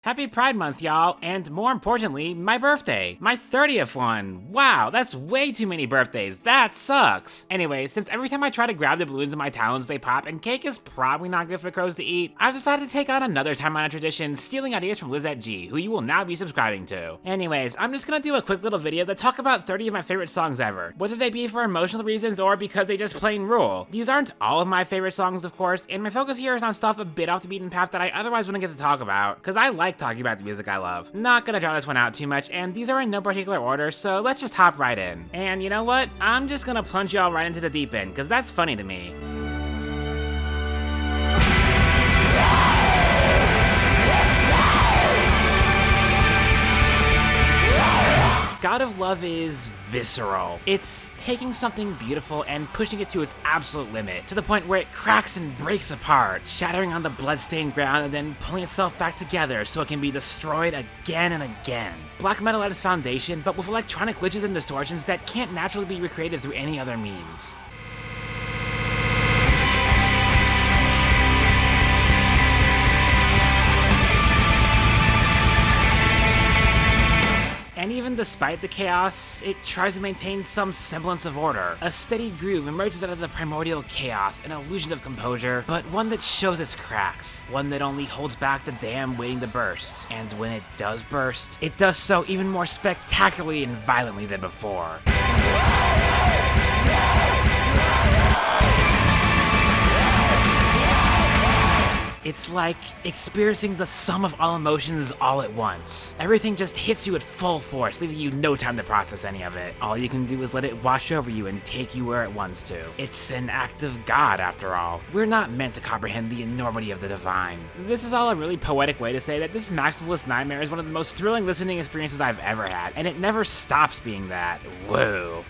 Happy Pride Month, y'all, and more importantly, my birthday. My 30th one. Wow, that's way too many birthdays. That sucks. Anyway, since every time I try to grab the balloons in my talons, they pop, and cake is probably not good for crows to eat, I've decided to take on another time-honored tradition, stealing ideas from Lizette G, who you will now be subscribing to. Anyways, I'm just gonna do a quick little video that talk about 30 of my favorite songs ever, whether they be for emotional reasons or because they just plain rule. These aren't all of my favorite songs, of course, and my focus here is on stuff a bit off the beaten path that I otherwise wouldn't get to talk about, because I like talking about the music I love. Not gonna draw this one out too much, and these are in no particular order, so let's just hop right in. And you know what? I'm just gonna plunge y'all right into the deep end, because that's funny to me. God of Love is visceral. It's taking something beautiful and pushing it to its absolute limit, to the point where it cracks and breaks apart, shattering on the bloodstained ground and then pulling itself back together so it can be destroyed again and again. Black metal at its foundation, but with electronic glitches and distortions that can't naturally be recreated through any other means. And even despite the chaos, it tries to maintain some semblance of order. A steady groove emerges out of the primordial chaos, an illusion of composure, but one that shows its cracks. One that only holds back the dam waiting to burst. And when it does burst, it does so even more spectacularly and violently than before. It's like experiencing the sum of all emotions all at once. Everything just hits you at full force, leaving you no time to process any of it. All you can do is let it wash over you and take you where it wants to. It's an act of God, after all. We're not meant to comprehend the enormity of the divine. This is all a really poetic way to say that this maximalist nightmare is one of the most thrilling listening experiences I've ever had, and it never stops being that. Whoa.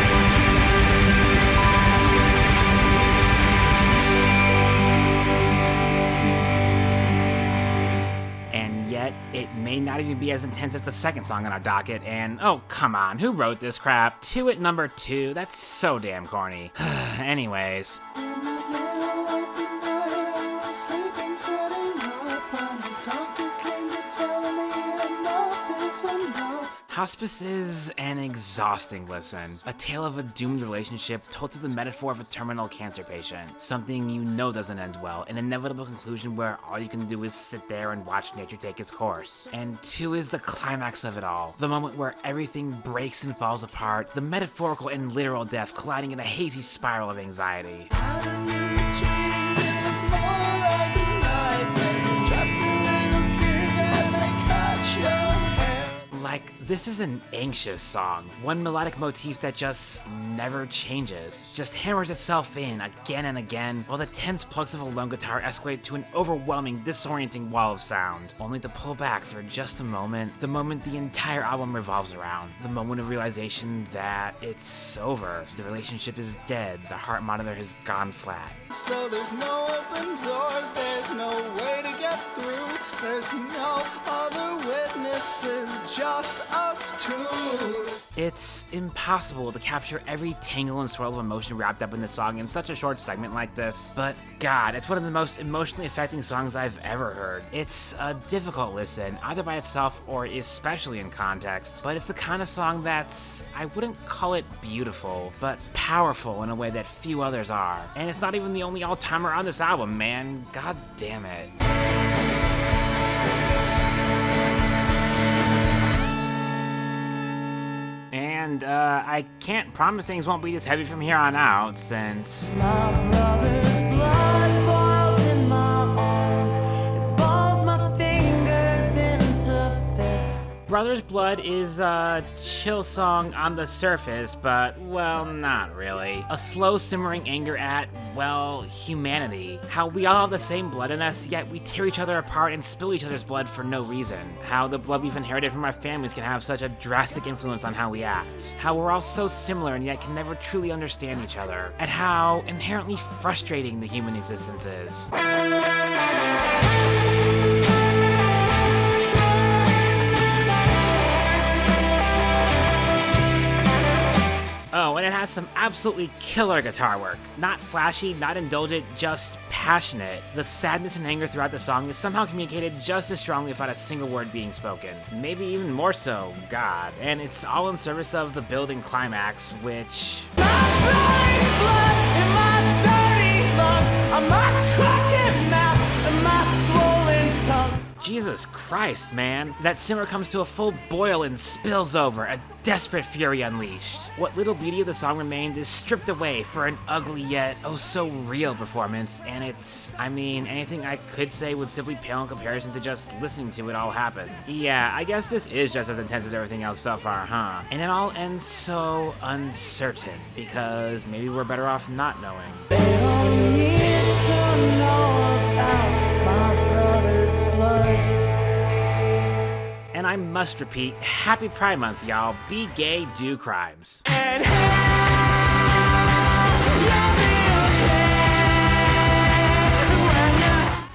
Yet, it may not even be as intense as the second song on our docket, and oh, come on, who wrote this crap? 2 at number 2, that's so damn corny. Anyways. Hospice is an exhausting listen. A tale of a doomed relationship told through the metaphor of a terminal cancer patient. Something you know doesn't end well, an inevitable conclusion where all you can do is sit there and watch nature take its course. And 2 is the climax of it all. The moment where everything breaks and falls apart, the metaphorical and literal death colliding in a hazy spiral of anxiety. Like, this is an anxious song. One melodic motif that just never changes. Just hammers itself in again and again, while the tense plucks of a lone guitar escalate to an overwhelming, disorienting wall of sound, only to pull back for just a moment, the moment the entire album revolves around. The moment of realization that it's over. The relationship is dead. The heart monitor has gone flat. So there's no open doors, there's no way to get through, there's no other witnesses, just us two. It's impossible to capture every tangle and swirl of emotion wrapped up in this song in such a short segment like this, but God, it's one of the most emotionally affecting songs I've ever heard. It's a difficult listen, either by itself or especially in context, but it's the kind of song that's, I wouldn't call it beautiful, but powerful in a way that few others are. And it's not even the only all-timer on this album, man. God damn it. And I can't promise things won't be this heavy from here on out, since my brother's blood boils in my arms, it balls my fingers into fists. Brother's Blood is a chill song on the surface, but, well, not really. A slow simmering anger at, well, humanity. How we all have the same blood in us, yet we tear each other apart and spill each other's blood for no reason. How the blood we've inherited from our families can have such a drastic influence on how we act. How we're all so similar and yet can never truly understand each other. And how inherently frustrating the human existence is. Oh, and it has has some absolutely killer guitar work. Not flashy, not indulgent, just passionate. The sadness and anger throughout the song is somehow communicated just as strongly without a single word being spoken. Maybe even more so, God. And it's all in service of the building climax, which... Jesus Christ, man. That simmer comes to a full boil and spills over, a desperate fury unleashed. What little beauty of the song remained is stripped away for an ugly yet oh so real performance, and anything I could say would simply pale in comparison to just listening to it all happen. Yeah, I guess this is just as intense as everything else so far, huh? And it all ends so uncertain, because maybe we're better off not knowing. They don't need to know about my brother's blood. And I must repeat, happy Pride Month, y'all. Be gay, do crimes. And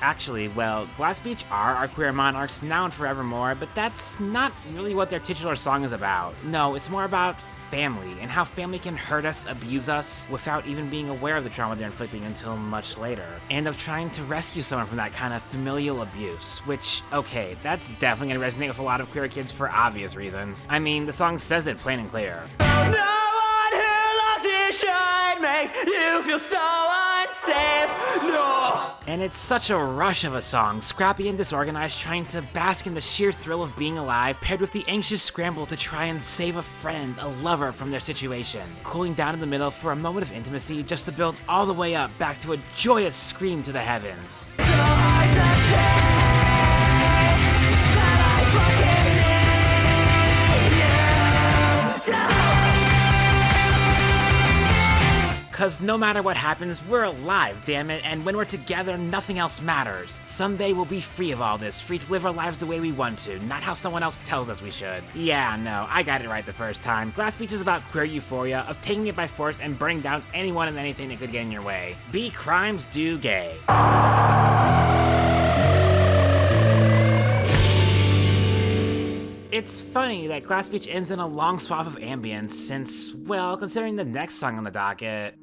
Actually, well, Glass Beach are our queer monarchs now and forevermore, but that's not really what their titular song is about. No, it's more about family, and how family can hurt us, abuse us, without even being aware of the trauma they're inflicting until much later. And of trying to rescue someone from that kind of familial abuse, which, okay, that's definitely gonna resonate with a lot of queer kids for obvious reasons. I mean, the song says it plain and clear. no one who loves you should make you feel so unsafe. No. And it's such a rush of a song, scrappy and disorganized, trying to bask in the sheer thrill of being alive, paired with the anxious scramble to try and save a friend, a lover from their situation. Cooling down in the middle for a moment of intimacy, just to build all the way up back to a joyous scream to the heavens. So hard to say that I fucking need you. Cause no matter what happens, we're alive, damn it, and when we're together, nothing else matters. Someday we'll be free of all this, free to live our lives the way we want to, not how someone else tells us we should. Yeah, no, I got it right the first time. Glass Beach is about queer euphoria, of taking it by force and burning down anyone and anything that could get in your way. Be crimes, do gay. It's funny that Glass Beach ends in a long swath of ambience since, well, considering the next song on the docket...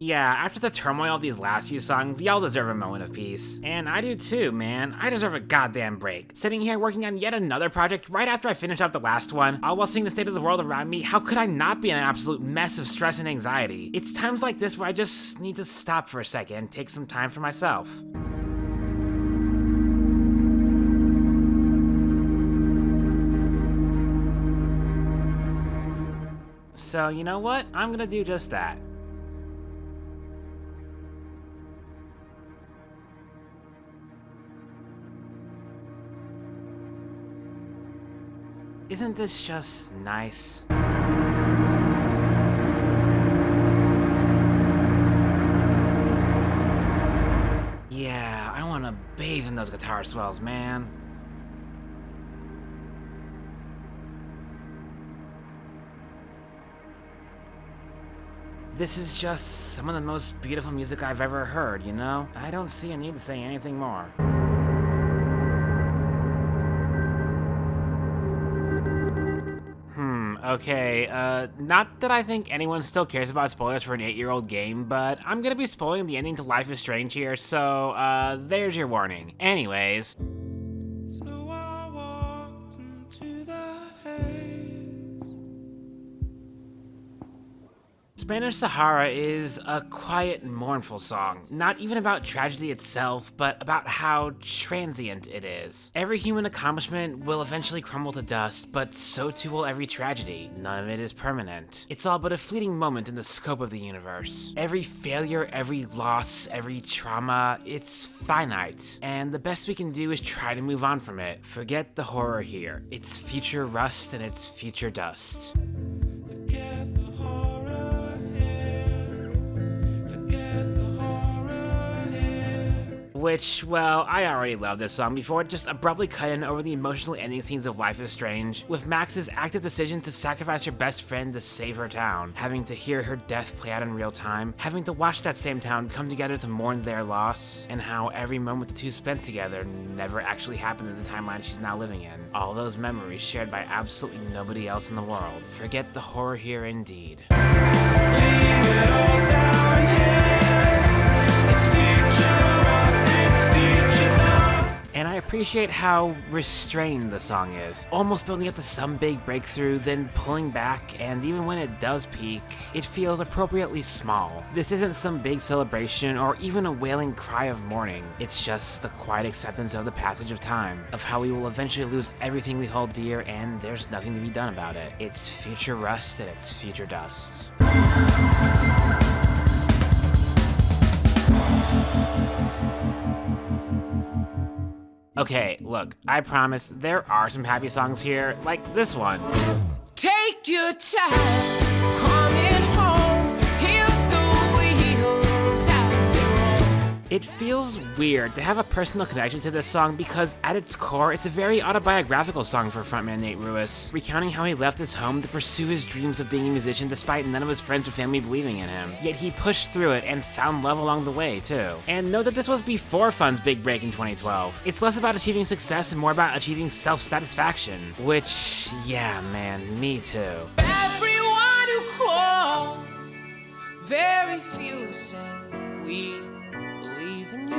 Yeah, after the turmoil of these last few songs, y'all deserve a moment of peace. And I do too, man. I deserve a goddamn break. Sitting here working on yet another project right after I finish up the last one, all while seeing the state of the world around me, how could I not be in an absolute mess of stress and anxiety? It's times like this where I just need to stop for a second and take some time for myself. So, you know what? I'm gonna do just that. Isn't this just nice? Yeah, I wanna bathe in those guitar swells, man. This is just some of the most beautiful music I've ever heard, you know? I don't see a need to say anything more. Okay, not that I think anyone still cares about spoilers for an 8-year-old game, but I'm gonna be spoiling the ending to Life is Strange here, so, there's your warning. Anyways. So I walked into the haze. Spanish Sahara is a quiet and mournful song, not even about tragedy itself, but about how transient it is. Every human accomplishment will eventually crumble to dust, but so too will every tragedy. None of it is permanent. It's all but a fleeting moment in the scope of the universe. Every failure, every loss, every trauma, it's finite, and the best we can do is try to move on from it. Forget the horror here. It's future rust and it's future dust. Forget the horror here. Forget the horror here. which, well, I already loved this song before it just abruptly cut in over the emotional ending scenes of Life is Strange, with Max's active decision to sacrifice her best friend to save her town, having to hear her death play out in real time, having to watch that same town come together to mourn their loss, and how every moment the two spent together never actually happened in the timeline she's now living in. All those memories shared by absolutely nobody else in the world. Forget the horror here indeed. And I appreciate how restrained the song is, almost building up to some big breakthrough, then pulling back, and even when it does peak, it feels appropriately small. This isn't some big celebration or even a wailing cry of mourning. It's just the quiet acceptance of the passage of time, of how we will eventually lose everything we hold dear and there's nothing to be done about it. It's future rust and it's future dust. Okay, look, I promise there are some happy songs here, like this one. Take your time, coming home, hear the wheels as they roll. It feels weird to have a personal connection to this song because at its core, it's a very autobiographical song for frontman Nate Ruess, recounting how he left his home to pursue his dreams of being a musician despite none of his friends or family believing in him. Yet he pushed through it and found love along the way, too. And note that this was before Fun's big break in 2012. It's less about achieving success and more about achieving self-satisfaction. Which, yeah, man, me too. Everyone who called, very few said we believe in you.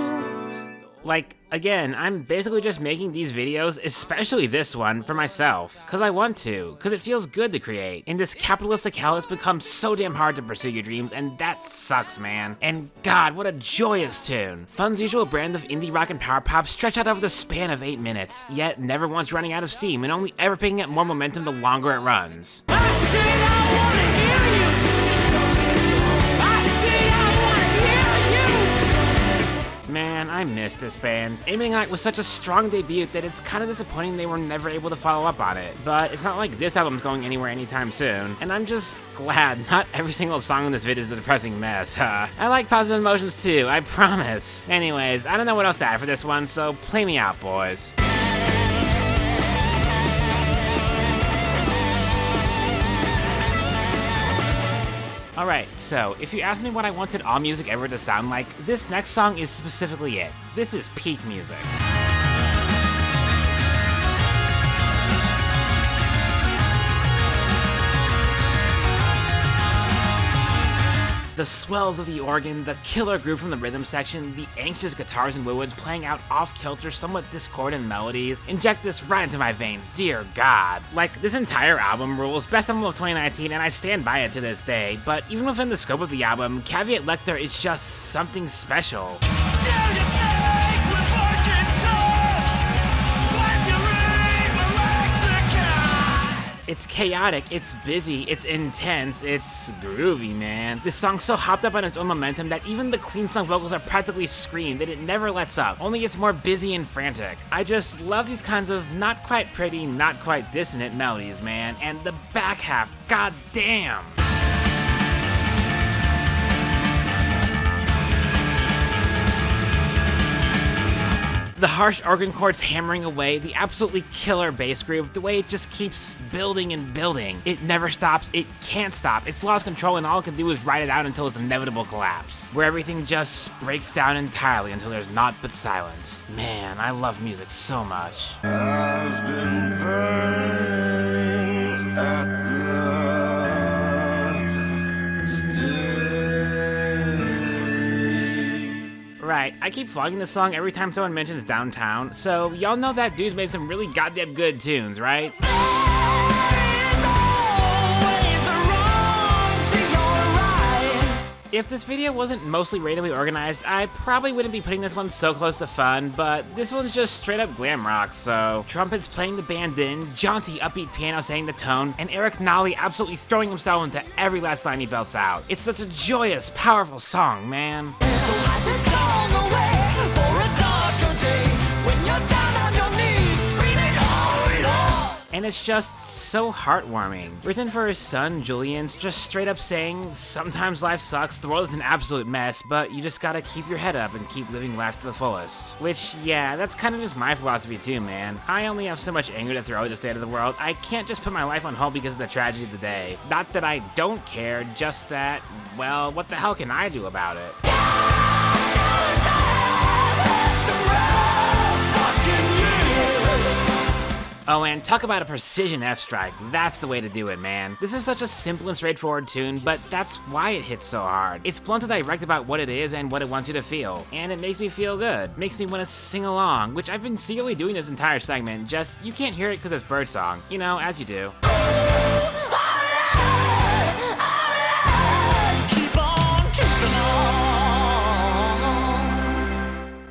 Like, again, I'm basically just making these videos, especially this one, for myself. Cause I want to, cause it feels good to create. In this capitalistic hell, it's become so damn hard to pursue your dreams, and that sucks, man. And God, what a joyous tune. Fun's usual brand of indie rock and power pop stretched out over the span of 8 minutes, yet never once running out of steam, and only ever picking up more momentum the longer it runs. I said I wanna hear you. I said I wanna hear you. Man, I miss this band. Aiming Night was such a strong debut that it's kind of disappointing they were never able to follow up on it. But it's not like this album's going anywhere anytime soon, and I'm just glad not every single song in this vid is a depressing mess. I like positive emotions too, I promise. Anyways, I don't know what else to add for this one, so play me out, boys. Alright, so if you ask me what I wanted all music ever to sound like, this next song is specifically it. This is peak music. The swells of the organ, the killer groove from the rhythm section, the anxious guitars and woodwinds playing out off-kilter, somewhat discordant melodies. Inject this right into my veins, dear God. Like, this entire album rules, best album of 2019, and I stand by it to this day. But even within the scope of the album, Caveat Lector is just something special. It's chaotic, it's busy, it's intense, it's groovy, man. This song's so hopped up on its own momentum that even the clean sung vocals are practically screamed and it never lets up, only gets more busy and frantic. I just love these kinds of not quite pretty, not quite dissonant melodies, man, and the back half, goddamn. The harsh organ chords hammering away, the absolutely killer bass groove, the way it just keeps building and building. It never stops, it can't stop, it's lost control and all it can do is ride it out until its inevitable collapse, where everything just breaks down entirely until there's naught but silence. Man, I love music so much. I've been burning at the stake. Right, I keep vlogging this song every time someone mentions Downtown, so y'all know that dude's made some really goddamn good tunes, right? If this video wasn't mostly randomly organized, I probably wouldn't be putting this one so close to fun, but this one's just straight up glam rock, so trumpets playing the band in, jaunty upbeat piano setting the tone, and Eric Nolly absolutely throwing himself into every last line he belts out. It's such a joyous, powerful song, man. So hide this song away for a darker day when you're down on your knees screaming, oh Lord. And and it's just so heartwarming. Written for his son, Julian's just straight up saying, sometimes life sucks, the world is an absolute mess, but you just gotta keep your head up and keep living life to the fullest. Which, yeah, that's kind of just my philosophy too, man. I only have so much anger to throw at the state of the world. I can't just put my life on hold because of the tragedy of the day. Not that I don't care, just that, well, what the hell can I do about it? Oh, and talk about a precision F-strike. That's the way to do it, man. This is such a simple and straightforward tune, but that's why it hits so hard. It's blunt and direct about what it is and what it wants you to feel. And it makes me feel good. Makes me want to sing along, which I've been secretly doing this entire segment, just you can't hear it because it's birdsong. You know, as you do.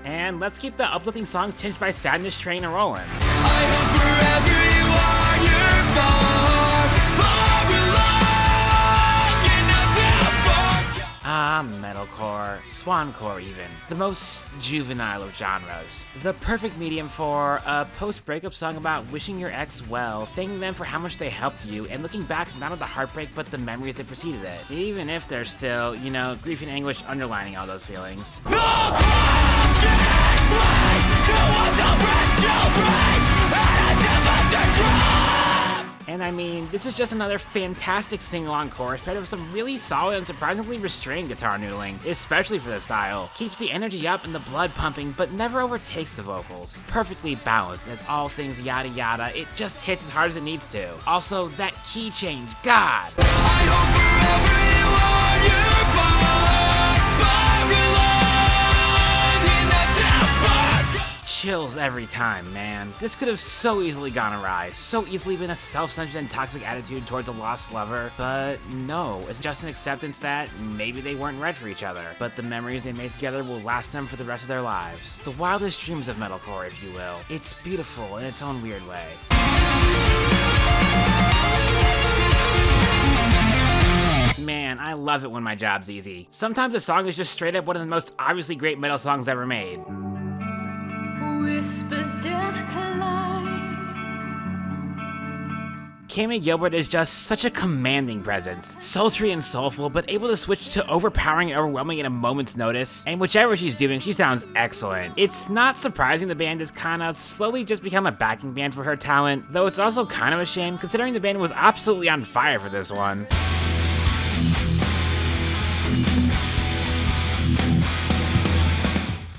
And let's keep the uplifting songs tinged by sadness train rolling. I hope wherever you are, you're far along, enough to forget. Ah, metalcore, swancore even. The most juvenile of genres. The perfect medium for a post-breakup song about wishing your ex well, thanking them for how much they helped you, and looking back not at the heartbreak but the memories that preceded it. Even if there's still, you know, grief and anguish underlining all those feelings. And I mean, this is just another fantastic sing-along chorus paired with some really solid and surprisingly restrained guitar noodling, especially for the style. Keeps the energy up and the blood pumping, but never overtakes the vocals. Perfectly balanced as all things yada yada, it just hits as hard as it needs to. Also, that key change, God! I hope wherever you are, you're far along, enough to forget. Chills every time, man. This could have so easily gone awry, so easily been a self-centered and toxic attitude towards a lost lover, but no, it's just an acceptance that maybe they weren't right for each other, but the memories they made together will last them for the rest of their lives. The wildest dreams of metalcore, if you will. It's beautiful in its own weird way. Man, I love it when my job's easy. Sometimes a song is just straight up one of the most obviously great metal songs ever made. Whispers death to life. Cammie Gilbert is just such a commanding presence. Sultry and soulful, but able to switch to overpowering and overwhelming in a moment's notice. And whichever she's doing, she sounds excellent. It's not surprising the band has kinda slowly just become a backing band for her talent, though it's also kind of a shame considering the band was absolutely on fire for this one.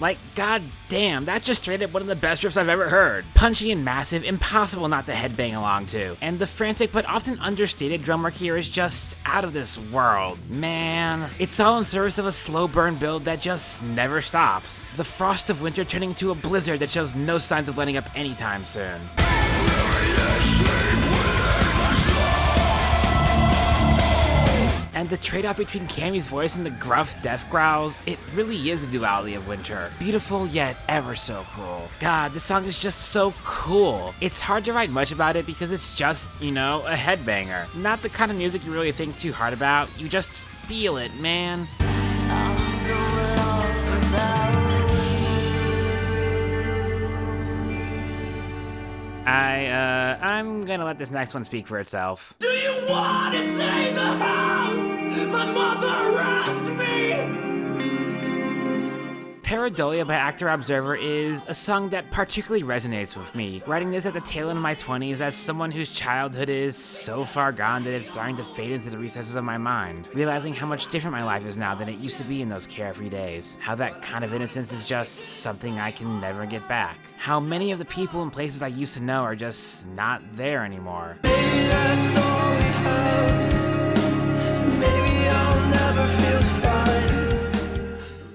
Like, god damn, that's just straight up one of the best riffs I've ever heard. Punchy and massive, impossible not to headbang along to. And the frantic but often understated drum work here is just out of this world. Man, it's all in service of a slow burn build that just never stops. The frost of winter turning to a blizzard that shows no signs of letting up anytime soon. And the trade-off between Cammie's voice and the gruff death growls, it really is a duality of winter. Beautiful yet ever so cruel. God, this song is just so cool. It's hard to write much about it because it's just, you know, a headbanger. Not the kind of music you really think too hard about, you just feel it, man. I'm gonna let this next one speak for itself. Do you want to save the house? My mother asked me. Pareidolia by Actor Observer is a song that particularly resonates with me. Writing this at the tail end of my 20s as someone whose childhood is so far gone that it's starting to fade into the recesses of my mind. Realizing how much different my life is now than it used to be in those carefree days. How that kind of innocence is just something I can never get back. How many of the people and places I used to know are just not there anymore. Maybe that's all we have. Maybe I'll never feel fine.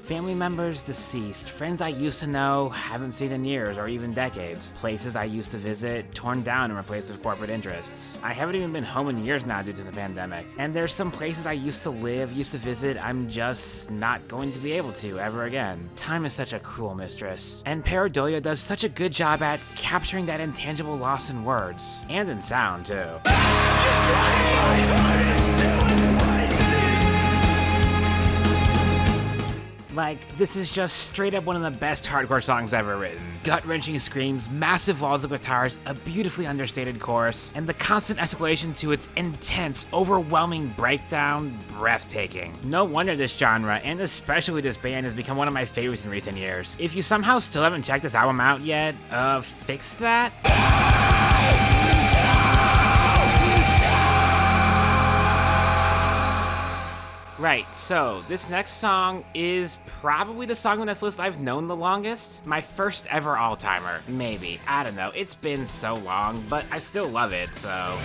Family members deceased, friends I used to know, haven't seen in years or even decades, places I used to visit, torn down and replaced with corporate interests. I haven't even been home in years now due to the pandemic. And there's some places I used to live, used to visit, I'm just not going to be able to ever again. Time is such a cruel mistress. And Pareidolia does such a good job at capturing that intangible loss in words, and in sound too. Like, this is just straight up one of the best hardcore songs ever written. Gut-wrenching screams, massive walls of guitars, a beautifully understated chorus, and the constant escalation to its intense, overwhelming breakdown, breathtaking. No wonder this genre, and especially this band, has become one of my favorites in recent years. If you somehow still haven't checked this album out yet, fix that? Right, so this next song is probably the song on this list I've known the longest. My first ever all-timer, maybe. I don't know, it's been so long, but I still love it, so.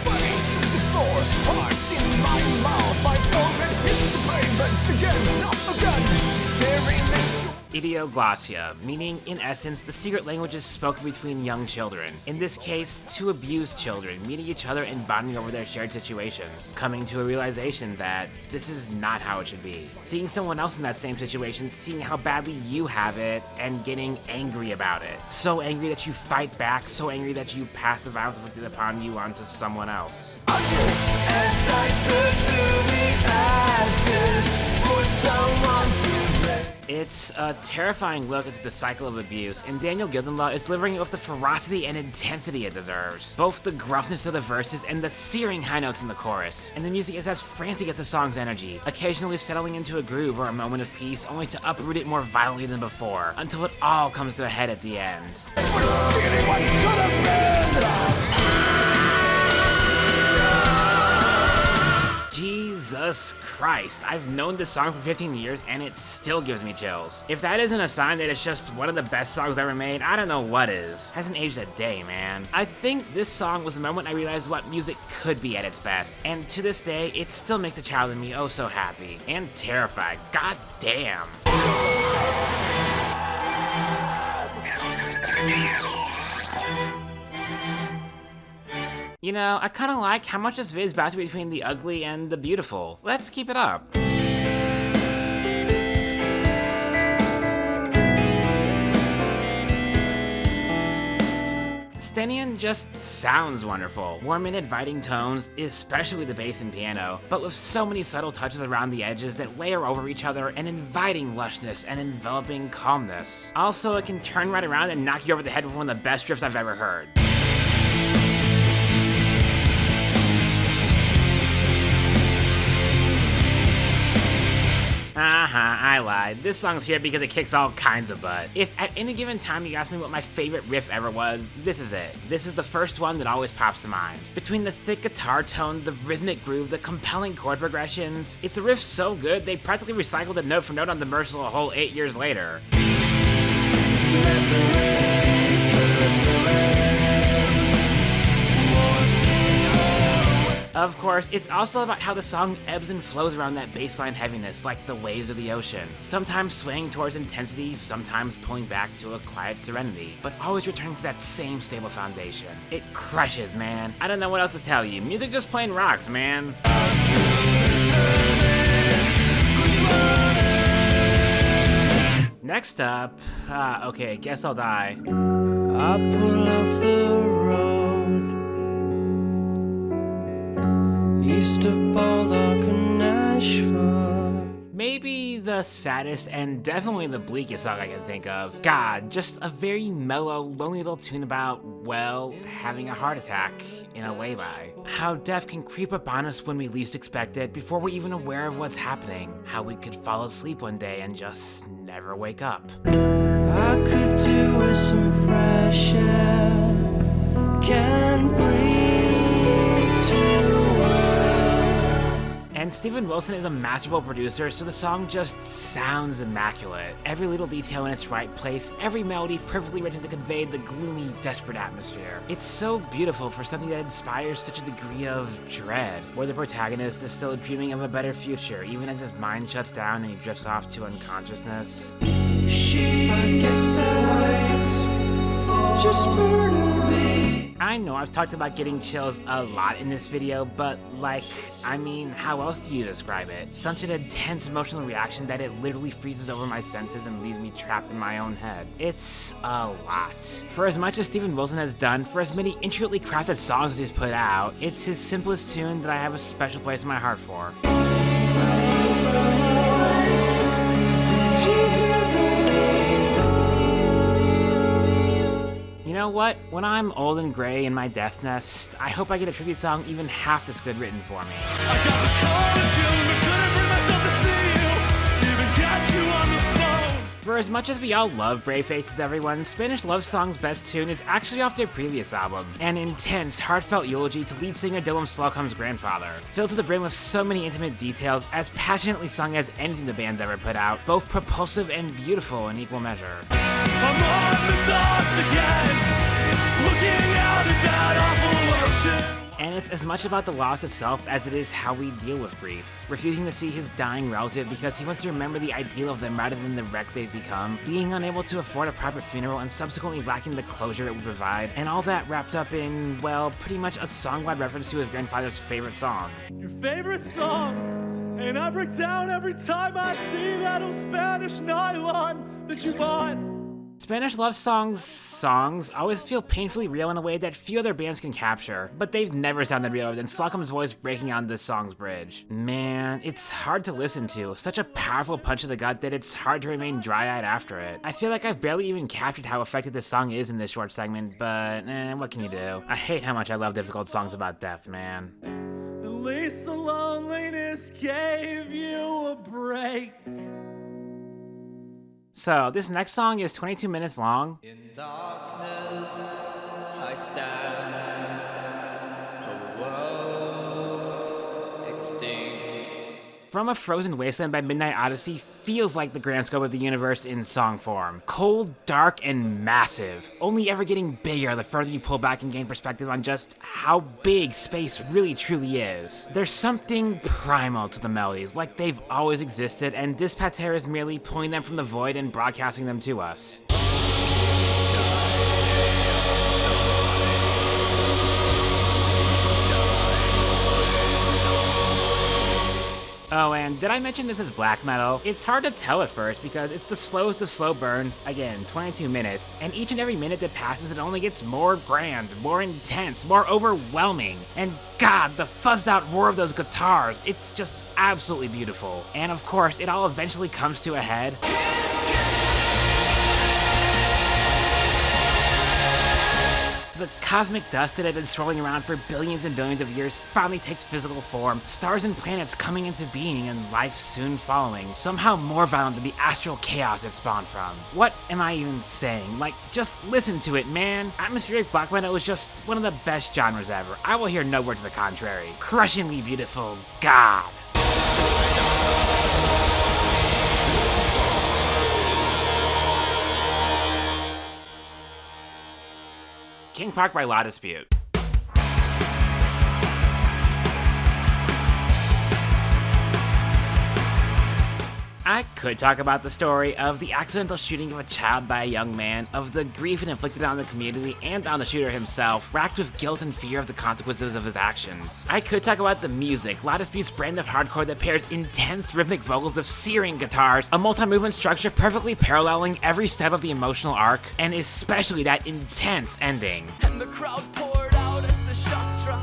Idioglossia, meaning, in essence, the secret languages spoken between young children. In this case, two abused children meeting each other and bonding over their shared situations, coming to a realization that this is not how it should be. Seeing someone else in that same situation, seeing how badly you have it, and getting angry about it. So angry that you fight back, so angry that you pass the violence inflicted upon you onto someone else. As I search through the ashes for someone to blame. It's a terrifying look into the cycle of abuse, and Daniel Gildenlaw is delivering it with the ferocity and intensity it deserves. Both the gruffness of the verses and the searing high notes in the chorus. And the music is as frantic as the song's energy, occasionally settling into a groove or a moment of peace, only to uproot it more violently than before, until it all comes to a head at the end. Jesus Christ, I've known this song for 15 years and it still gives me chills. If that isn't a sign that it's just one of the best songs ever made, I don't know what is. Hasn't aged a day, man. I think this song was the moment I realized what music could be at its best, and to this day, it still makes the child in me oh so happy and terrified. God damn. You know, I kinda like how much this vid is bouncing between the ugly and the beautiful. Let's keep it up. Stenian just sounds wonderful. Warm and inviting tones, especially the bass and piano, but with so many subtle touches around the edges that layer over each other, an inviting lushness and enveloping calmness. Also, it can turn right around and knock you over the head with one of the best riffs I've ever heard. I lied. This song's here because it kicks all kinds of butt. If at any given time you ask me what my favorite riff ever was, this is it. This is the first one that always pops to mind. Between the thick guitar tone, the rhythmic groove, the compelling chord progressions, it's a riff so good they practically recycled it note for note on the Merciful a whole 8 years later. Of course, it's also about how the song ebbs and flows around that bassline heaviness like the waves of the ocean, sometimes swaying towards intensity, sometimes pulling back to a quiet serenity, but always returning to that same stable foundation. It crushes, man. I don't know what else to tell you. Music just plain rocks, man. Next up, okay, guess I'll die. I pull off the road east of Pollock and Nashville. Maybe the saddest and definitely the bleakest song I can think of. God, just a very mellow, lonely little tune about, well, having a heart attack in a lay-by. How death can creep up on us when we least expect it, before we're even aware of what's happening. How we could fall asleep one day and just never wake up. I could do with some fresh air. Can't breathe too well. And Steven Wilson is a masterful producer, so the song just sounds immaculate. Every little detail in its right place, every melody perfectly written to convey the gloomy, desperate atmosphere. It's so beautiful for something that inspires such a degree of dread, where the protagonist is still dreaming of a better future, even as his mind shuts down and he drifts off to unconsciousness. I guess I just murder me. I know I've talked about getting chills a lot in this video, but like, I mean, how else do you describe it? Such an intense emotional reaction that it literally freezes over my senses and leaves me trapped in my own head. It's a lot. For as much as Steven Wilson has done, for as many intricately crafted songs as he's put out, it's his simplest tune that I have a special place in my heart for. To what? When I'm old and gray in my death nest, I hope I get a tribute song even half this good written for me. I got the call in June, but couldn't bring myself to see you. Even got you on the phone. For as much as we all love Brave Faces Everyone, Spanish Love Song's best tune is actually off their previous album, an intense, heartfelt eulogy to lead singer Dylan Slocum's grandfather. Filled to the brim with so many intimate details, as passionately sung as anything the band's ever put out, both propulsive and beautiful in equal measure. I'm on the docks again, looking out at that awful ocean. And it's as much about the loss itself as it is how we deal with grief. Refusing to see his dying relative because he wants to remember the ideal of them rather than the wreck they've become, being unable to afford a proper funeral and subsequently lacking the closure it would provide, and all that wrapped up in, well, pretty much a song-wide reference to his grandfather's favorite song. Your favorite song, and I break down every time I see that old Spanish nylon that you bought. Spanish Love songs always feel painfully real in a way that few other bands can capture, but they've never sounded realer than Slocum's voice breaking on this song's bridge. Man, it's hard to listen to, such a powerful punch to the gut that it's hard to remain dry-eyed after it. I feel like I've barely even captured how effective this song is in this short segment, but what can you do? I hate how much I love difficult songs about death, man. At least the loneliness gave you a break. So, this next song is 22 minutes long. In darkness, I stand, a world extinct. From a Frozen Wasteland by Midnight Odyssey feels like the grand scope of the universe in song form. Cold, dark, and massive. Only ever getting bigger the further you pull back and gain perspective on just how big space really truly is. There's something primal to the melodies, like they've always existed, and this pater is merely pulling them from the void and broadcasting them to us. Oh, and did I mention this is black metal? It's hard to tell at first because it's the slowest of slow burns, again, 22 minutes, and each and every minute that passes it only gets more grand, more intense, more overwhelming. And God, the fuzzed out roar of those guitars, it's just absolutely beautiful. And of course, it all eventually comes to a head. The cosmic dust that had been swirling around for billions and billions of years finally takes physical form, stars and planets coming into being and life soon following, somehow more violent than the astral chaos it spawned from. What am I even saying? Like, just listen to it, man. Atmospheric black metal is just one of the best genres ever. I will hear no word to the contrary. Crushingly beautiful, God. King Park by Law Dispute. I could talk about the story of the accidental shooting of a child by a young man, of the grief it inflicted on the community and on the shooter himself, racked with guilt and fear of the consequences of his actions. I could talk about the music, Law Dispute's brand of hardcore that pairs intense rhythmic vocals with searing guitars, a multi-movement structure perfectly paralleling every step of the emotional arc, and especially that intense ending. And the crowd poured out as the shots struck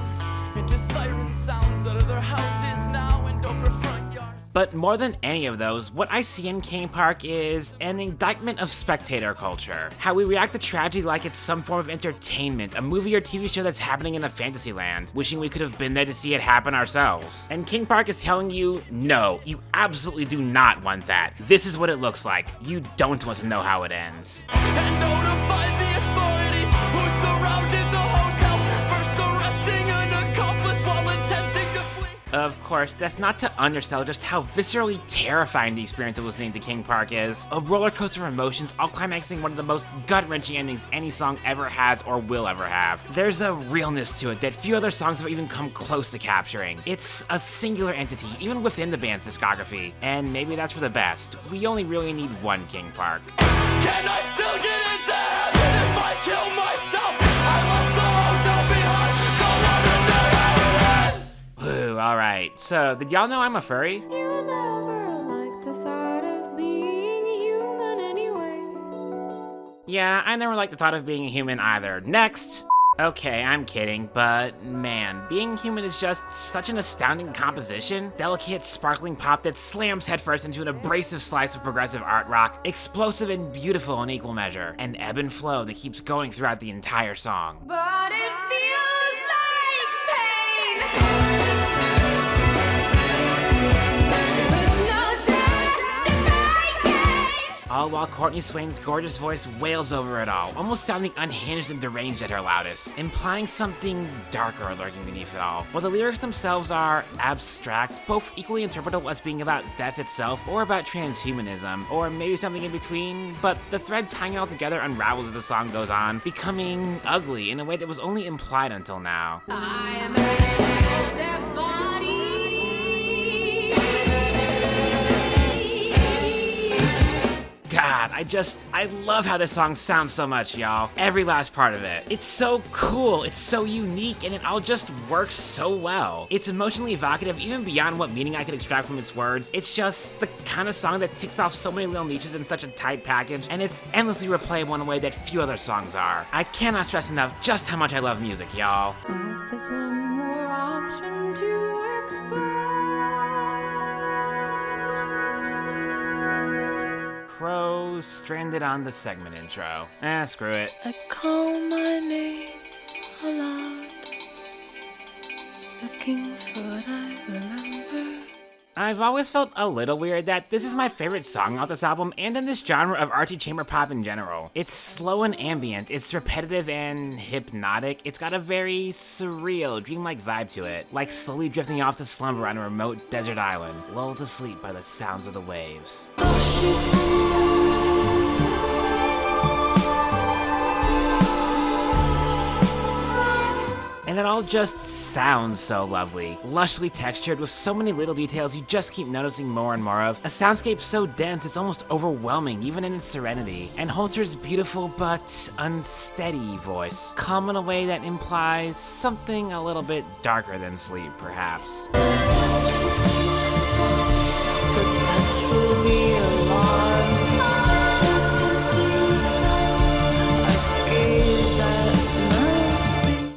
into siren sounds out of their houses now and over front yards. But more than any of those, what I see in King Park is an indictment of spectator culture. How we react to tragedy like it's some form of entertainment, a movie or TV show that's happening in a fantasy land, wishing we could have been there to see it happen ourselves. And King Park is telling you, no, you absolutely do not want that. This is what it looks like. You don't want to know how it ends. And notified the authorities who surrounded the hotel, first arresting an accomplice while attempting to flee. Of course, that's not to undersell just how viscerally terrifying the experience of listening to King Park is. A roller coaster of emotions, all climaxing one of the most gut-wrenching endings any song ever has or will ever have. There's a realness to it that few other songs have even come close to capturing. It's a singular entity, even within the band's discography. And maybe that's for the best. We only really need one King Park. Can I still get into heaven if I kill myself? I left the hotel behind, so wonder how it ends. Whew, alright. So, did y'all know I'm a furry? You never liked the thought of being human anyway. Yeah, I never liked the thought of being a human either. Next! Okay, I'm kidding, but man, Being Human is just such an astounding composition. Delicate, sparkling pop that slams headfirst into an abrasive slice of progressive art rock, explosive and beautiful in equal measure, an ebb and flow that keeps going throughout the entire song. But it feels like pain. With no justification. All while Courtney Swain's gorgeous voice wails over it all, almost sounding unhinged and deranged at her loudest, implying something darker lurking beneath it all. While the lyrics themselves are abstract, both equally interpretable as being about death itself or about transhumanism, or maybe something in between, but the thread tying it all together unravels as the song goes on, becoming ugly in a way that was only implied until now. I am a child dead body. God, I love how this song sounds so much, y'all. Every last part of it. It's so cool, it's so unique, and it all just works so well. It's emotionally evocative, even beyond what meaning I could extract from its words. It's just the kind of song that ticks off so many little niches in such a tight package, and it's endlessly replayable in a way that few other songs are. I cannot stress enough just how much I love music, y'all. Death is one more option to explore. Crow stranded on the segment intro. Screw it. I call my name aloud, looking for what I remember. I've always felt a little weird that this is my favorite song off this album and in this genre of artsy chamber pop in general. It's slow and ambient, it's repetitive and hypnotic, it's got a very surreal, dreamlike vibe to it, like slowly drifting off to slumber on a remote desert island, lulled to sleep by the sounds of the waves. And it all just sounds so lovely. Lushly textured with so many little details you just keep noticing more and more of. A soundscape so dense it's almost overwhelming, even in its serenity. And Holter's beautiful but unsteady voice, calm in a way that implies something a little bit darker than sleep, perhaps. Perpetually alarmed.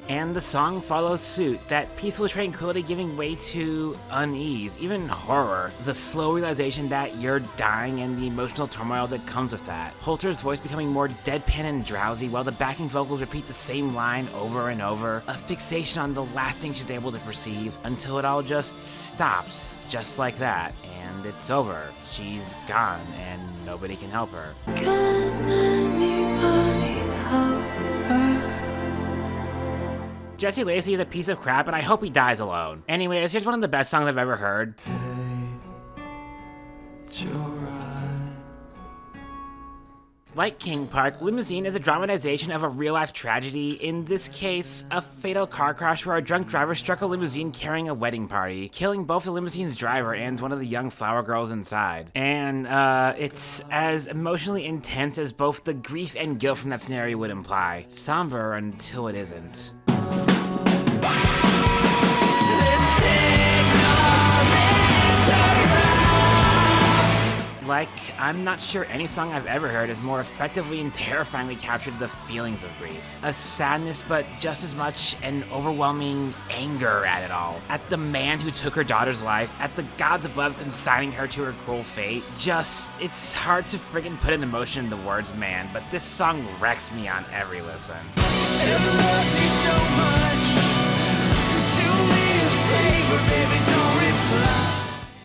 And the song follows suit, that peaceful tranquility giving way to unease, even horror. The slow realization that you're dying and the emotional turmoil that comes with that. Holter's voice becoming more deadpan and drowsy while the backing vocals repeat the same line over and over. A fixation on the last thing she's able to perceive until it all just stops, just like that. And it's over. She's gone and nobody can help her. Can anybody help her? Jesse Lacey is a piece of crap, and I hope he dies alone. Anyways, here's one of the best songs I've ever heard. Like King Park, Limousine is a dramatization of a real-life tragedy, in this case, a fatal car crash where a drunk driver struck a limousine carrying a wedding party, killing both the limousine's driver and one of the young flower girls inside. And, it's as emotionally intense as both the grief and guilt from that scenario would imply. Somber until it isn't. Like, I'm not sure any song I've ever heard has more effectively and terrifyingly captured the feelings of grief. A sadness, but just as much an overwhelming anger at it all. At the man who took her daughter's life, at the gods above consigning her to her cruel fate. Just, it's hard to friggin' put an emotion into words, man, but this song wrecks me on every listen.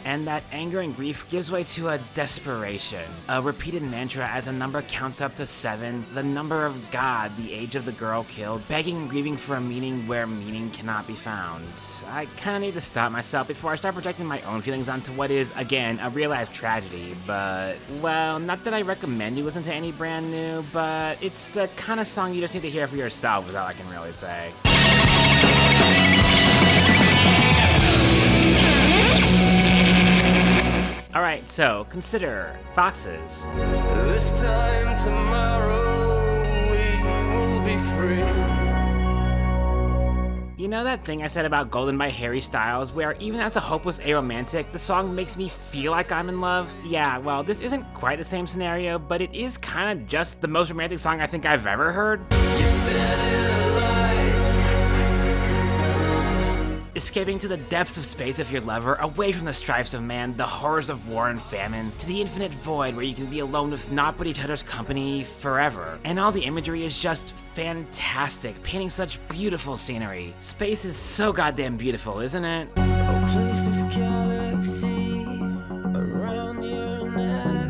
And that anger and grief gives way to a desperation, a repeated mantra as a number counts up to 7, the number of God, the age of the girl killed, begging and grieving for a meaning where meaning cannot be found. I kinda need to stop myself before I start projecting my own feelings onto what is, again, a real-life tragedy, but, well, not that I recommend you listen to any brand new, but it's the kind of song you just need to hear for yourself is all I can really say. Alright, so consider foxes. This time tomorrow we will be free. You know that thing I said about Golden by Harry Styles, where even as a hopeless aromantic, the song makes me feel like I'm in love? Yeah, well, this isn't quite the same scenario, but it is kinda just the most romantic song I think I've ever heard. You said it alive. escaping to the depths of space with your lover, away from the strifes of man, the horrors of war and famine, to the infinite void where you can be alone with naught but each other's company forever. And all the imagery is just fantastic, painting such beautiful scenery. Space is so goddamn beautiful, isn't it? Place this galaxy around your neck.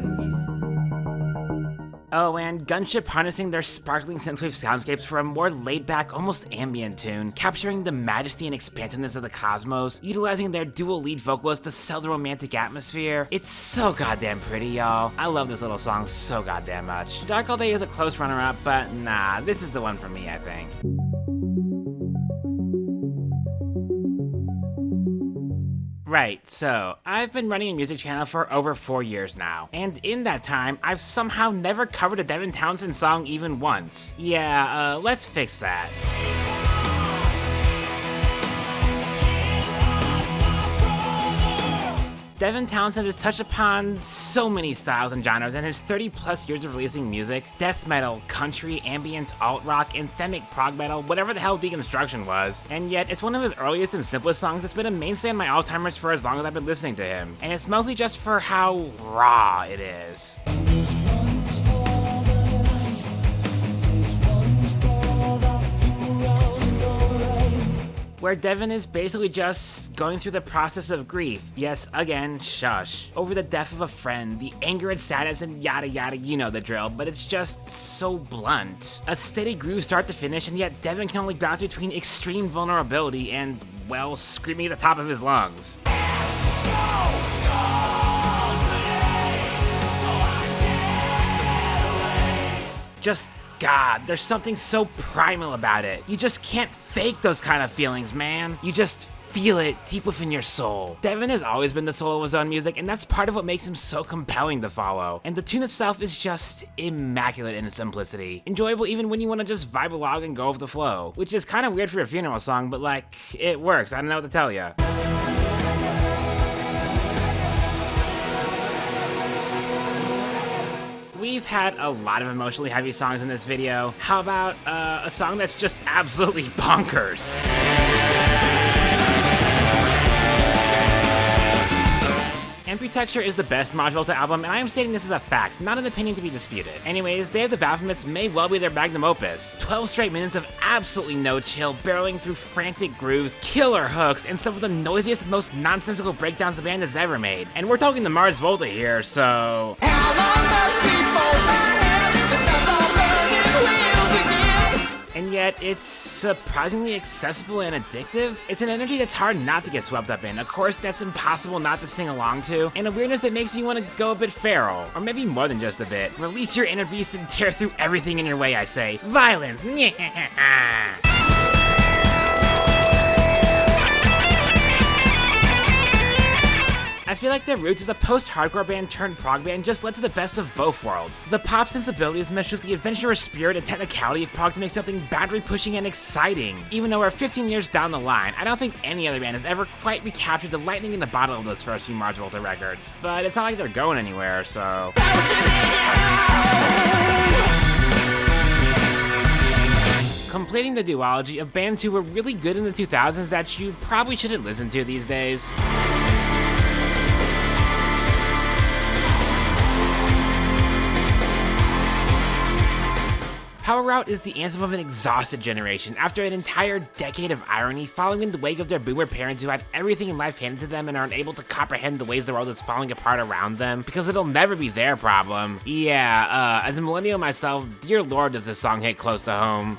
Oh, and Gunship harnessing their sparkling synthwave soundscapes for a more laid-back, almost ambient tune, capturing the majesty and expansiveness of the cosmos, utilizing their dual lead vocalists to sell the romantic atmosphere. It's so goddamn pretty, y'all. I love this little song so goddamn much. Dark All Day is a close runner-up, but nah, this is the one for me, I think. Right, so I've been running a music channel for over 4 years now, and in that time, I've somehow never covered a Devin Townsend song even once. Yeah, let's fix that. Devin Townsend has touched upon so many styles and genres in his 30+ years of releasing music. Death metal, country, ambient, alt-rock, anthemic prog metal, whatever the hell deconstruction was. And yet, it's one of his earliest and simplest songs that's been a mainstay on my all-timers for as long as I've been listening to him. And it's mostly just for how raw it is. Where Devin is basically just going through the process of grief. Yes, again, shush. Over the death of a friend, the anger and sadness and yada yada, you know the drill, but it's just so blunt. A steady groove start to finish, and yet Devin can only bounce between extreme vulnerability and, well, screaming at the top of his lungs. Just God, there's something so primal about it. You just can't fake those kind of feelings, man. You just feel it deep within your soul. Devin has always been the soul of his own music, and that's part of what makes him so compelling to follow. And the tune itself is just immaculate in its simplicity. Enjoyable even when you want to just vibe along and go with the flow. Which is kind of weird for a funeral song, but like, it works. I don't know what to tell ya. We've had a lot of emotionally heavy songs in this video. How about a song that's just absolutely bonkers? Amputexture is the best Maj Volta album, and I am stating this as a fact, not an opinion to be disputed. Anyways, Day of the Baphomets may well be their magnum opus. 12 straight minutes of absolutely no chill, barreling through frantic grooves, killer hooks, and some of the noisiest and most nonsensical breakdowns the band has ever made. And we're talking the Mars Volta here, so... And yet, it's surprisingly accessible and addictive. It's an energy that's hard not to get swept up in, a chorus that's impossible not to sing along to, and a weirdness that makes you want to go a bit feral, or maybe more than just a bit. Release your inner beast and tear through everything in your way, I say. Violence! I feel like their roots as a post-hardcore band turned prog band just led to the best of both worlds. The pop sensibilities meshed with the adventurous spirit and technicality of prog to make something boundary-pushing and exciting. Even though we're 15 years down the line, I don't think any other band has ever quite recaptured the lightning in the bottle of those first few Maj Volta records. But it's not like they're going anywhere, so... Completing the duology of bands who were really good in the 2000s that you probably shouldn't listen to these days. Power Route is the anthem of an exhausted generation after an entire decade of irony following in the wake of their boomer parents who had everything in life handed to them and are unable to comprehend the ways the world is falling apart around them because it'll never be their problem. Yeah, as a millennial myself, dear lord does this song hit close to home.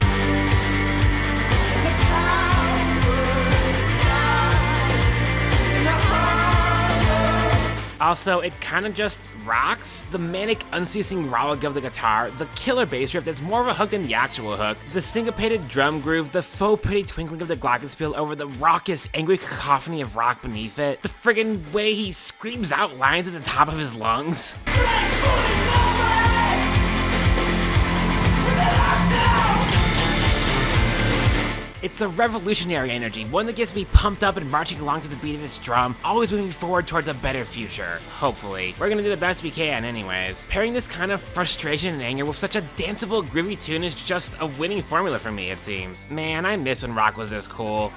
Also, it kinda just rocks. The manic, unceasing rollick of the guitar, the killer bass riff that's more of a hook than the actual hook, the syncopated drum groove, the faux pretty twinkling of the glockenspiel over the raucous, angry cacophony of rock beneath it, the friggin' way he screams out lines at the top of his lungs. It's a revolutionary energy, one that gets me pumped up and marching along to the beat of its drum, always moving forward towards a better future, hopefully. We're gonna do the best we can anyways. Pairing this kind of frustration and anger with such a danceable, groovy tune is just a winning formula for me, it seems. Man, I miss when rock was this cool.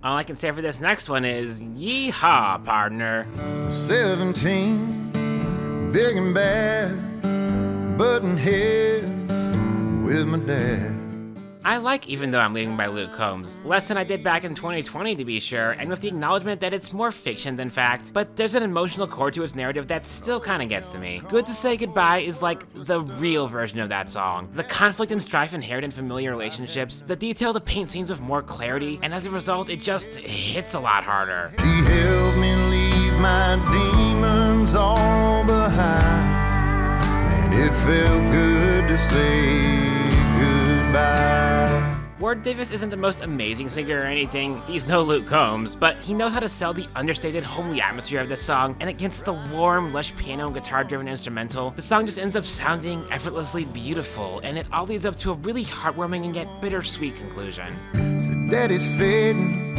All I can say for this next one is, yeehaw, partner. 17, big and bad, button heads with my dad. I like Even Though I'm Leaving by Luke Combs, less than I did back in 2020 to be sure, and with the acknowledgement that it's more fiction than fact, but there's an emotional core to its narrative that still kinda gets to me. Good to Say Goodbye is like the real version of that song. The conflict and strife inherent in familiar relationships, the detail to paint scenes with more clarity, and as a result, it just hits a lot harder. She helped me leave my demons all behind, and it felt good to say goodbye. Ward Davis isn't the most amazing singer or anything, he's no Luke Combs, but he knows how to sell the understated, homely atmosphere of this song, and against the warm, lush piano and guitar-driven instrumental, the song just ends up sounding effortlessly beautiful, and it all leads up to a really heartwarming and yet bittersweet conclusion. So daddy's fading,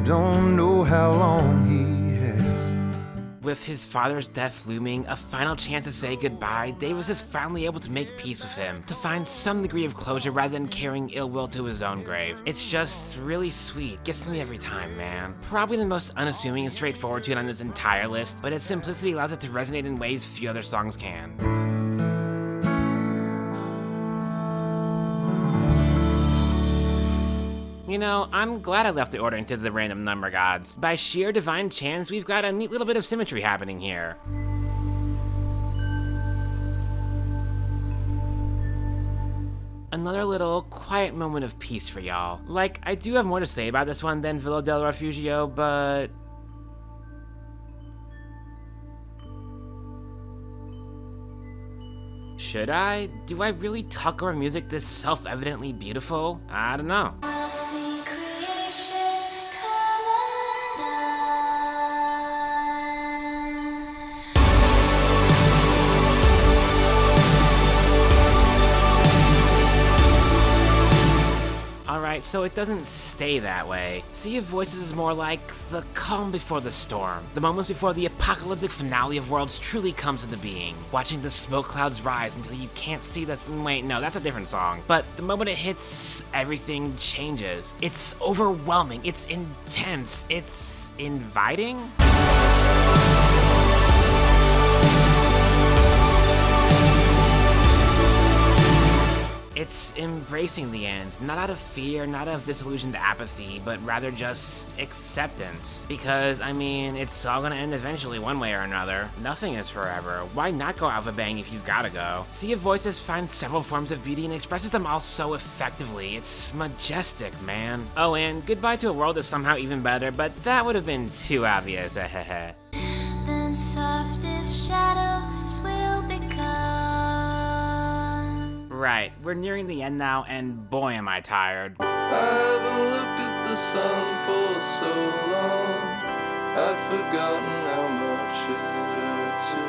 don't know how long he has. With his father's death looming, a final chance to say goodbye, Davis is finally able to make peace with him, to find some degree of closure rather than carrying ill will to his own grave. It's just really sweet, gets to me every time, man. Probably the most unassuming and straightforward tune on this entire list, but its simplicity allows it to resonate in ways few other songs can. You know, I'm glad I left the ordering to the random number gods. By sheer divine chance, we've got a neat little bit of symmetry happening here. Another little quiet moment of peace for y'all. Like, I do have more to say about this one than Villa del Refugio, but... should I? Do I really tuck over music this self-evidently beautiful? I don't know. Alright, so it doesn't stay that way. Sea of Voices is more like the calm before the storm, the moments before the apocalyptic finale of worlds truly comes into being. Watching the smoke clouds rise until you can't see the sun. Wait, no, that's a different song. But the moment it hits, everything changes. It's overwhelming, it's intense, it's inviting? It's embracing the end, not out of fear, not out of disillusioned apathy, but rather just acceptance. Because, I mean, it's all gonna end eventually one way or another. Nothing is forever. Why not go out with a bang if you've gotta go? Sea of Voices finds several forms of beauty and expresses them all so effectively. It's majestic, man. Oh, and Goodbye to a World is somehow even better, but that would have been too obvious, hehehe. Then softest shadows will become. Right, we're nearing the end now, and boy am I tired. I haven't looked at the sun for so long, I'd forgotten how much it hurt to.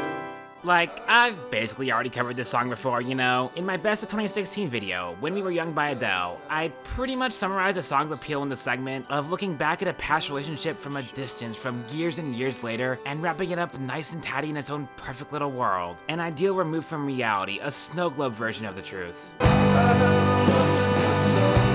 Like, I've basically already covered this song before, you know. In my Best of 2016 video, When We Were Young by Adele, I pretty much summarized the song's appeal in the segment of looking back at a past relationship from a distance from years and years later and wrapping it up nice and tidy in its own perfect little world. An ideal removed from reality, a snow globe version of the truth. I haven't looked at the sun,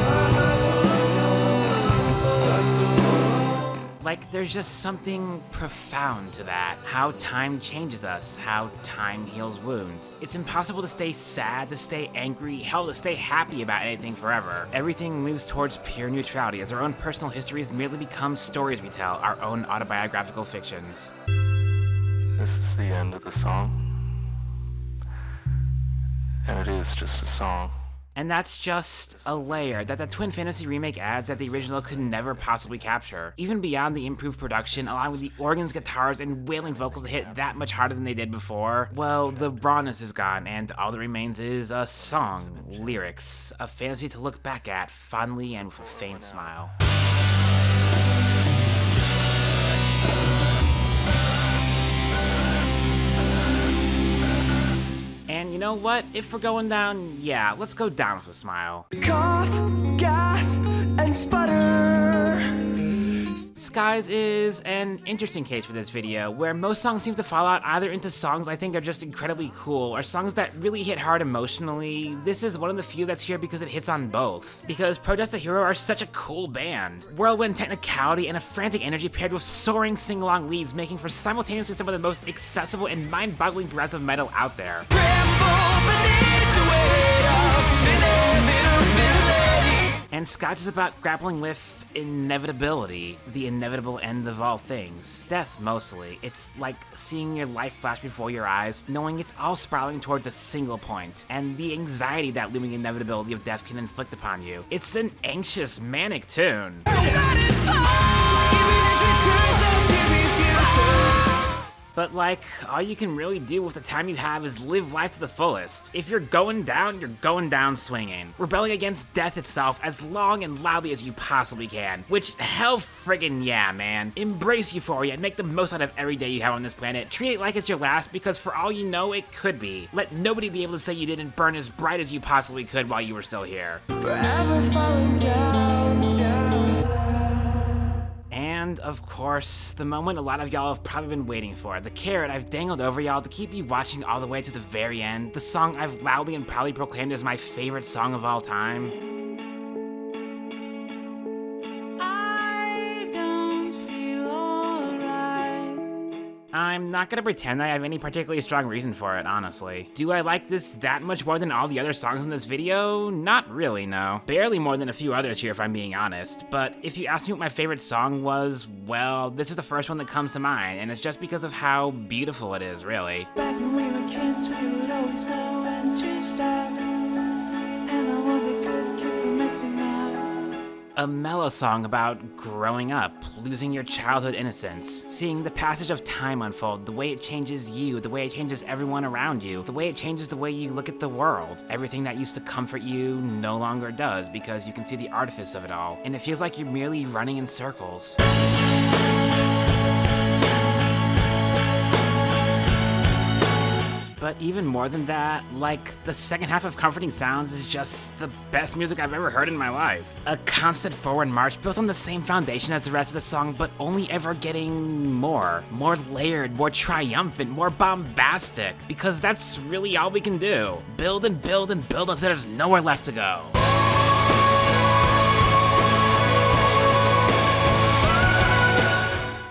Like, there's just something profound to that. How time changes us, how time heals wounds. It's impossible to stay sad, to stay angry, hell, to stay happy about anything forever. Everything moves towards pure neutrality as our own personal histories merely become stories we tell, our own autobiographical fictions. This is the end of the song. And it is just a song. And that's just a layer that the Twin Fantasy remake adds that the original could never possibly capture. Even beyond the improved production, allowing the organs, guitars, and wailing vocals to hit that much harder than they did before, well, the rawness is gone, and all that remains is a song, lyrics, a fantasy to look back at fondly and with a faint smile. And you know what? If we're going down, yeah, let's go down with a smile. Cough, gasp, and sputter. Skies is an interesting case for this video, where most songs seem to fall out either into songs I think are just incredibly cool, or songs that really hit hard emotionally. This is one of the few that's here because it hits on both. Because Protest the Hero are such a cool band. Whirlwind technicality and a frantic energy paired with soaring sing-along leads, making for simultaneously some of the most accessible and mind-boggling progressive metal out there. And Skies is about grappling with inevitability, the inevitable end of all things. Death, mostly. It's like seeing your life flash before your eyes, knowing it's all spiraling towards a single point, and the anxiety that looming inevitability of death can inflict upon you. It's an anxious, manic tune. But like, all you can really do with the time you have is live life to the fullest. If you're going down swinging. Rebelling against death itself as long and loudly as you possibly can. Which, hell friggin' yeah, man. Embrace euphoria and make the most out of every day you have on this planet. Treat it like it's your last, because for all you know, it could be. Let nobody be able to say you didn't burn as bright as you possibly could while you were still here. Forever falling down, down, down. And, of course, the moment a lot of y'all have probably been waiting for, the carrot I've dangled over y'all to keep you watching all the way to the very end, the song I've loudly and proudly proclaimed as my favorite song of all time. I don't feel alright. I'm not gonna pretend I have any particularly strong reason for it, honestly. Do I like this that much more than all the other songs in this video? Not really, no. Barely more than a few others here if I'm being honest, but if you ask me what my favorite song was, well, this is the first one that comes to mind, and it's just because of how beautiful it is, really. Back when we were kids, we would always know when to stop. And I want the good kids are messing up. A mellow song about growing up, losing your childhood innocence, seeing the passage of time unfold, the way it changes you, the way it changes everyone around you, the way it changes the way you look at the world. Everything that used to comfort you no longer does, because you can see the artifice of it all, and it feels like you're merely running in circles. But even more than that, like, the second half of Comforting Sounds is just the best music I've ever heard in my life. A constant forward march built on the same foundation as the rest of the song, but only ever getting more layered, more triumphant, more bombastic, because that's really all we can do. Build and build and build until there's nowhere left to go.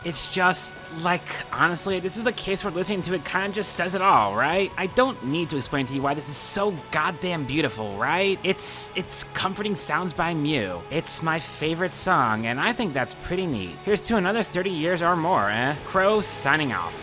It's just, like, honestly, this is a case where listening to it kind of just says it all, right? I don't need to explain to you why this is so goddamn beautiful, right? It's Comforting Sounds by Mew. It's my favorite song, and I think that's pretty neat. Here's to another 30 years or more, eh? Crow signing off.